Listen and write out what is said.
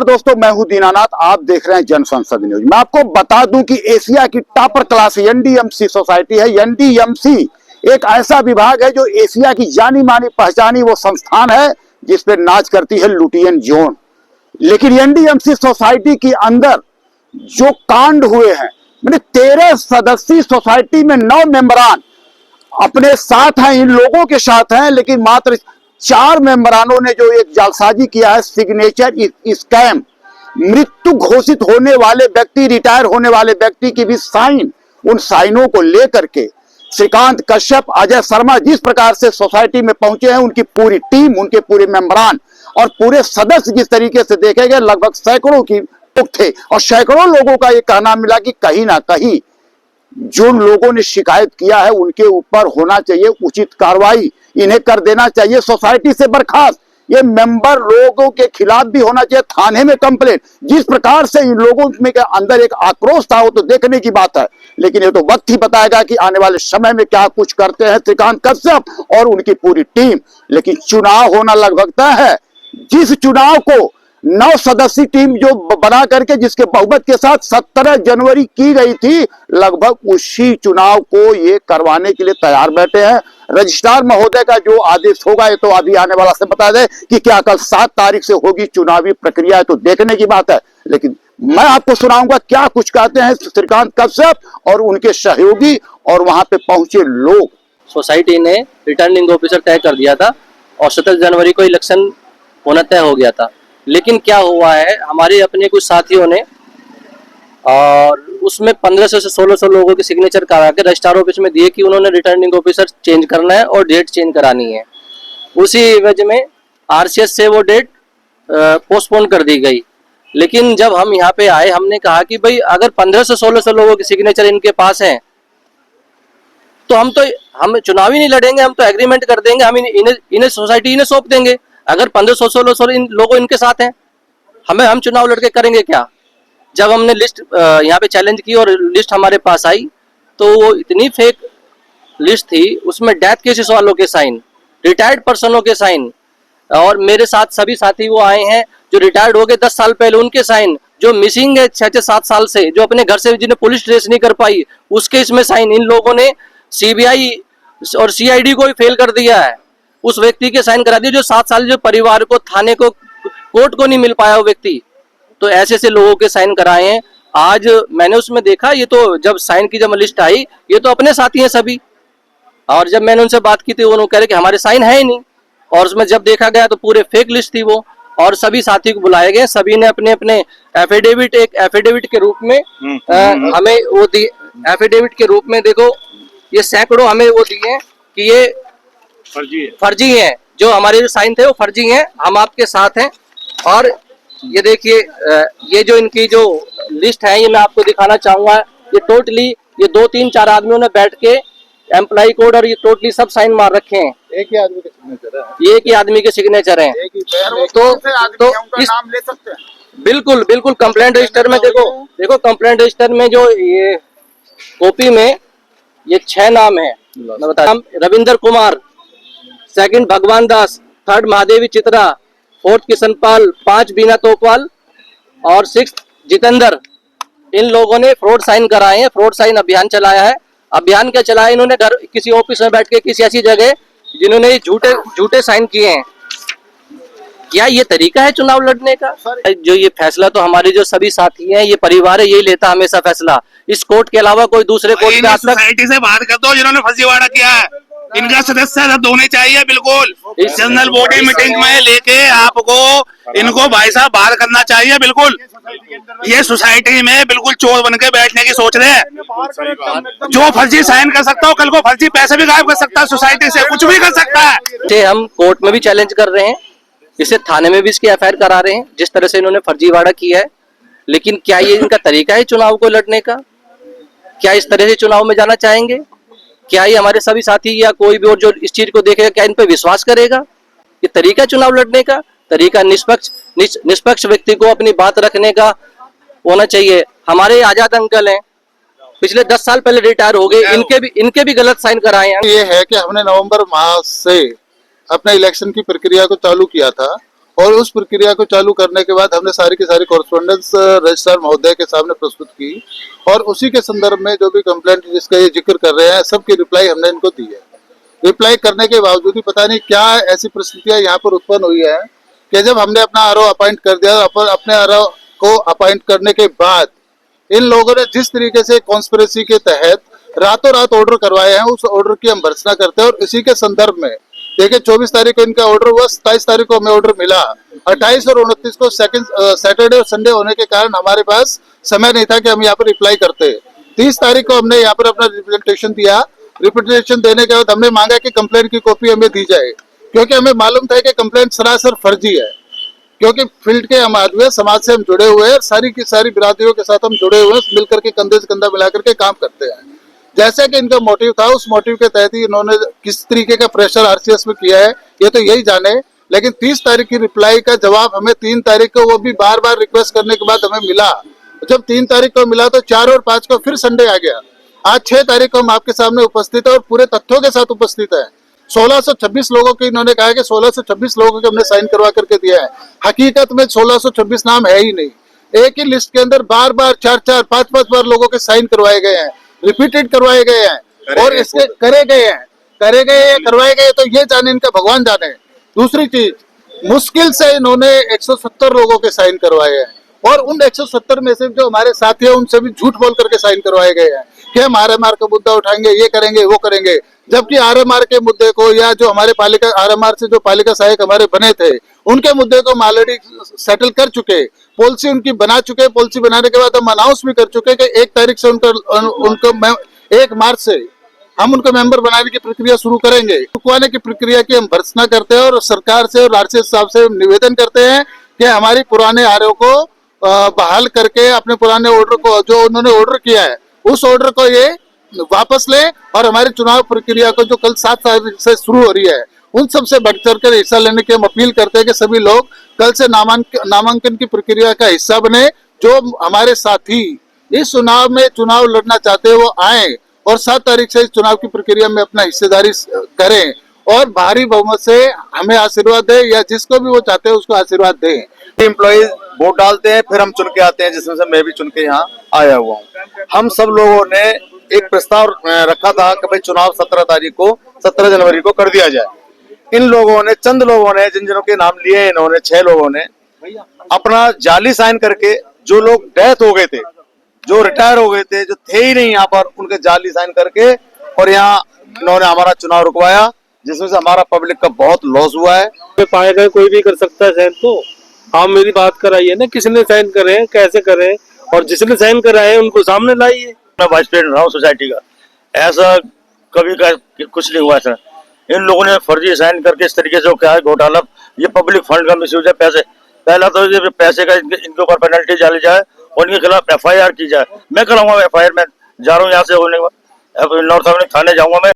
दोस्तों, मैं हूं दीनानाथ, आप देख रहे हैं जन संसद न्यूज। मैं आपको बता दूं कि एशिया की टॉपर क्लास एनडीएमसी सोसाइटी है। एनडीएमसी एक ऐसा विभाग है जो एशिया की जानी मानी पहचानी वो संस्थान है जिस पे नाच करती है लुटियन जोन। लेकिन एनडीएमसी सोसाइटी के अंदर जो कांड हुए हैं, मैंने 13 सदस्यीय सोसाइटी में 9 मेंबरान अपने साथ हैं, इन लोगों के साथ हैं, लेकिन मात्र 4 मेंबरानों ने जो एक जालसाजी किया है, सिग्नेचर स्कैम, मृत्यु घोषित होने वाले व्यक्ति, रिटायर होने वाले व्यक्ति की भी साइन, उन साइनों को लेकर के श्रीकांत कश्यप, अजय शर्मा जिस प्रकार से सोसाइटी में पहुंचे हैं, उनकी पूरी टीम, उनके पूरे मेंबरान और पूरे सदस्य जिस तरीके से देखे गए, लगभग सैकड़ों की थे और सैकड़ों लोगों का ये कहना मिला कि कहीं ना कहीं जो लोगों ने शिकायत किया है उनके ऊपर होना चाहिए उचित कार्रवाई, इन्हें कर देना चाहिए सोसाइटी से बर्खास्त। ये मेंबर लोगों के खिलाफ भी होना चाहिए थाने में कंप्लेंट। जिस प्रकार से इन लोगों में के अंदर एक आक्रोश था वो तो देखने की बात है, लेकिन ये तो वक्त ही बताएगा कि आने वाले समय में क्या कुछ करते हैं श्रीकांत कश्यप और उनकी पूरी टीम। लेकिन चुनाव होना लगभग तय है। जिस चुनाव को 9 सदस्यीय टीम जो बना करके जिसके बहुमत के साथ 17 जनवरी की गई थी, लगभग उसी चुनाव को ये करवाने के लिए तैयार बैठे हैं। रजिस्ट्रार महोदय का जो आदेश होगा ये तो अभी आने वाला से बता दे कि क्या कल 7 तारीख से होगी चुनावी प्रक्रिया, तो देखने की बात है। लेकिन मैं आपको सुनाऊंगा क्या कुछ कहते हैं श्रीकांत कश्यप और उनके सहयोगी और वहां पे पहुंचे लोग। सोसाइटी ने रिटर्निंग ऑफिसर तय कर दिया था और 17 जनवरी को इलेक्शन होना तय हो गया था। लेकिन क्या हुआ है, हमारे अपने कुछ साथियों ने और उसमें 1500 से 1600 लोगों के सिग्नेचर करा के रजिस्ट्रार ऑफिस में दिए कि उन्होंने रिटर्निंग ऑफिसर चेंज करना है और डेट चेंज करानी है। उसी वजह में आरसीएस से वो डेट पोस्टपोन कर दी गई। लेकिन जब हम यहाँ पे आए, हमने कहा कि भाई अगर 1500 से 1600 लोगों के सिग्नेचर इनके पास हैं तो हम चुनाव ही नहीं लड़ेंगे, हम तो एग्रीमेंट कर देंगे, हम इन्हें सोसाइटी इन्हें सौंप देंगे। अगर 1500-1600 इन लोगों इनके साथ हैं, हम चुनाव लड़के करेंगे क्या। जब हमने लिस्ट यहाँ पे चैलेंज की और लिस्ट हमारे पास आई तो वो इतनी फेक लिस्ट थी, उसमें डेथ केसेस वालों के साइन, रिटायर्ड पर्सनों के साइन और मेरे साथ सभी साथी वो आए हैं जो रिटायर्ड हो गए 10 साल पहले, उनके साइन, जो मिसिंग है 6-7 साल से, जो अपने घर से जिन्हें पुलिस ट्रेस नहीं कर पाई उसके इसमें साइन। इन लोगों ने सीबीआई और सीआईडी को भी फेल कर दिया है, उस व्यक्ति के साइन करा दिए जो 7 साल जो परिवार को, थाने को, कोर्ट को नहीं मिल पाया वो व्यक्ति। तो ऐसे लोगों के साइन कराए हैं। आज मैंने उसमें देखा, ये तो जब साइन की जब लिस्ट आई, ये तो अपने साथी हैं सभी, और जब मैंने उनसे बात की थी वो कह रहे कि हमारे साइन है ही नहीं। और उसमें जब देखा गया तो पूरे फेक लिस्ट थी वो, और सभी साथी को बुलाए गए, सभी ने अपने अपने एफिडेविट, एक एफिडेविट के रूप में हमें वो दी। एफिडेविट के रूप में देखो ये सैकड़ों हमें वो दिए कि ये फर्जी है, जो हमारे जो साइन थे वो फर्जी हैं, हम आपके साथ हैं। और ये देखिए, ये जो इनकी जो लिस्ट है ये मैं आपको दिखाना चाहूंगा। ये टोटली ये 2-3-4 आदमियों ने बैठ के एम्प्लॉय कोड और ये टोटली सब साइन मार रखे हैं। एक ही आदमी के सिग्नेचर है, ये एक ही आदमी के सिग्नेचर हैं। तो इस नाम ले सकते हैं। बिल्कुल कंप्लेंट रजिस्टर में देखो कंप्लेंट रजिस्टर में जो ये कॉपी में ये 6 नाम है। मैं बता, रविंदर कुमार, सेकंड भगवान दास, थर्ड महादेवी चित्रा, 4th किशनपाल, 5 बीना तोपवाल और 6th जितेंद्र। इन लोगों ने फ्रॉड साइन कराए हैं, फ्रॉड साइन अभियान चलाया है। अभियान क्या चलाया इन्होंने, घर किसी ऑफिस में बैठ के किसी ऐसी जगह जिन्होंने झूठे साइन किए हैं। क्या ये तरीका है चुनाव लड़ने का? जो ये फैसला तो हमारे जो सभी साथी हैं, ये परिवार है, यही लेता हमेशा फैसला। इस कोर्ट के अलावा कोई दूसरे कोर्ट में सोसाइटी से बात कर दो जिन्होंने फर्जीवाड़ा किया है, इनका सदस्य रद्द होने चाहिए बिल्कुल। जनरल बॉडी मीटिंग में लेके आपको इनको भाई साहब बाहर करना चाहिए बिल्कुल। ये सोसाइटी में बिल्कुल चोर बन के बैठने की सोच रहे हैं। जो फर्जी साइन कर सकता हो कल को फर्जी पैसे भी गायब कर सकता है, सोसाइटी से कुछ भी कर सकता है। हम कोर्ट में भी चैलेंज कर रहे हैं, इसे थाने में भी इसकी एफआईआर करा रहे हैं, जिस तरह से इन्होंने फर्जीवाड़ा किया है। लेकिन क्या ये इनका तरीका है चुनाव को लड़ने का? क्या इस तरह से चुनाव में जाना चाहेंगे? क्या ये हमारे सभी साथी या कोई भी और जो इस चीज को देखेगा क्या इन पे विश्वास करेगा? ये तरीका चुनाव लड़ने का तरीका निष्पक्ष व्यक्ति को अपनी बात रखने का होना चाहिए। हमारे आजाद अंकल हैं, पिछले 10 साल पहले रिटायर हो गए, इनके भी गलत साइन कराए हैं। ये है कि हमने नवंबर माह से अपने इलेक्शन की प्रक्रिया को चालू किया था और उस प्रक्रिया को चालू करने के बाद हमने सारी की सारी कॉरेस्पॉन्डेंस रजिस्ट्रार महोदय के सामने प्रस्तुत की और उसी के संदर्भ में जो भी कंप्लेंट जिसका ये जिक्र कर रहे हैं सबकी रिप्लाई हमने इनको दी है। रिप्लाई करने के बावजूद भी पता नहीं क्या ऐसी परिस्थितियां यहाँ पर उत्पन्न हुई है कि जब हमने अपना आरओ अपॉइंट कर दिया, अपने आरओ को अपॉइंट करने के बाद इन लोगों ने जिस तरीके से कॉन्स्पिरेसी के तहत रातों रात ऑर्डर करवाए हैं, उस ऑर्डर की हम भर्त्सना करते हैं। और इसी के संदर्भ में देखिए 24 तारीख को इनका ऑर्डर हुआ, 27 तारीख को हमें ऑर्डर मिला, 28 और 29 को सैटरडे और संडे होने के कारण हमारे पास समय नहीं था कि हम यहाँ पर रिप्लाई करते। 30 तारीख को हमने यहाँ पर अपना रिप्रेजेंटेशन दिया। रिप्रेजेंटेशन देने के बाद हमने मांगा कि कंप्लेंट की कॉपी हमें दी जाए, क्योंकि हमें मालूम था कि कंप्लेंट सरासर फर्जी है, क्योंकि फील्ड के हम आदमी हैं, समाज से हम जुड़े हुए हैं, सारी की सारी बिरादरियों के साथ हम जुड़े हुए हैं, मिलकर के कंधे से कंधा मिलाकर के काम करते हैं। जैसे कि इनका मोटिव था, उस मोटिव के तहत ही इन्होंने किस तरीके का प्रेशर आरसीएस में किया है ये तो यही जाने। लेकिन 30 तारीख की रिप्लाई का जवाब हमें 3 तारीख को, वो भी बार बार रिक्वेस्ट करने के बाद हमें मिला। जब 3 तारीख को मिला तो 4 और 5 को फिर संडे आ गया। आज 6 तारीख को हम आपके सामने उपस्थित है और पूरे तथ्यों के साथ उपस्थित है। 1626 लोगों के इन्होंने कहा कि 1626 लोगों के हमने साइन करवा करके दिया है। हकीकत में 1626 नाम है ही नहीं। एक ही लिस्ट के अंदर बार बार 4-4, 5-5 बार लोगों के साइन करवाए गए हैं, रिपीटेड करवाए गए हैं और इसके करे गए हैं, करवाए गए, तो ये जाने इनका भगवान जाने। दूसरी चीज, मुश्किल से इन्होंने 170 लोगों के साइन करवाए हैं और उन 170 में से जो हमारे साथी हैं उनसे भी झूठ बोल करके साइन करवाए गए हैं कि हम आरएमआर का मुद्दा उठाएंगे, ये करेंगे, वो करेंगे। जबकि आरएमआर के मुद्दे को, या जो हमारे पालिका आरएमआर से जो पालिका सहायक हमारे बने थे उनके मुद्दे को हम ऑलरेडी सेटल कर चुके, पॉलिसी उनकी बना चुके। पॉलिसी बनाने के बाद हम अनाउंस भी कर चुके कि 1 तारीख से उनको 1 मार्च से हम उनको मेंबर बनाने की प्रक्रिया शुरू करेंगे। रुकवाने की प्रक्रिया की हम भर्त्सना करते हैं और सरकार से और आरसीएस साहब से निवेदन करते हैं कि हमारी पुराने आरओ को बहाल करके अपने पुराने ऑर्डर को, जो उन्होंने ऑर्डर किया है, उस ऑर्डर को ये वापस ले और हमारी चुनाव प्रक्रिया को जो कल 7 तारीख से शुरू हो रही है उन सब से बढ़ चढ़ कर हिस्सा लेने की हम अपील करते हैं कि सभी लोग कल से नामांकन की प्रक्रिया का हिस्सा बने। जो हमारे साथी इस चुनाव में चुनाव लड़ना चाहते हैं वो आए और 7 तारीख से इस चुनाव की प्रक्रिया में अपना हिस्सेदारी करें और भारी बहुमत से हमें आशीर्वाद दें, या जिसको भी वो चाहते हैं उसको आशीर्वाद दें। एम्प्लॉइज वोट डालते हैं, फिर हम चुन के आते हैं, जिसमें से मैं भी चुन के यहाँ आया हुआ हूँ। हम सब लोगों ने एक प्रस्ताव रखा था कि भाई चुनाव 17 जनवरी को कर दिया जाए। इन लोगों ने, चंद लोगों ने, जिन के नाम लिए इन्होंने, 6 लोगों ने अपना जाली साइन करके, जो लोग डेथ हो गए थे, जो रिटायर हो गए थे, जो थे ही नहीं यहाँ पर, उनके जाली साइन करके और यहाँ इन्होंने हमारा चुनाव रुकवाया, जिसमें से हमारा पब्लिक का बहुत लॉस हुआ है। पाए गए कोई भी कर सकता है साइन, तो आप मेरी बात कराइए ना, किसने साइन करे, कैसे करे, और जिसने साइन कराए उनको सामने लाइए। मैं वाइस प्रेसिडेंट रहा हूँ सोसाइटी का, ऐसा कभी का कुछ नहीं हुआ ऐसा। इन लोगों ने फर्जी साइन करके इस तरीके से क्या है घोटाला, ये पब्लिक फंड का मिसयूज है। पहला तो ये पैसे का इनके ऊपर पेनल्टी डाली जाए और इनके खिलाफ FIR की जाए। मैं कराऊंगा FIR, मैं जा रहा हूँ यहाँ से, होने के बाद नॉर्थ थाने जाऊंगा मैं।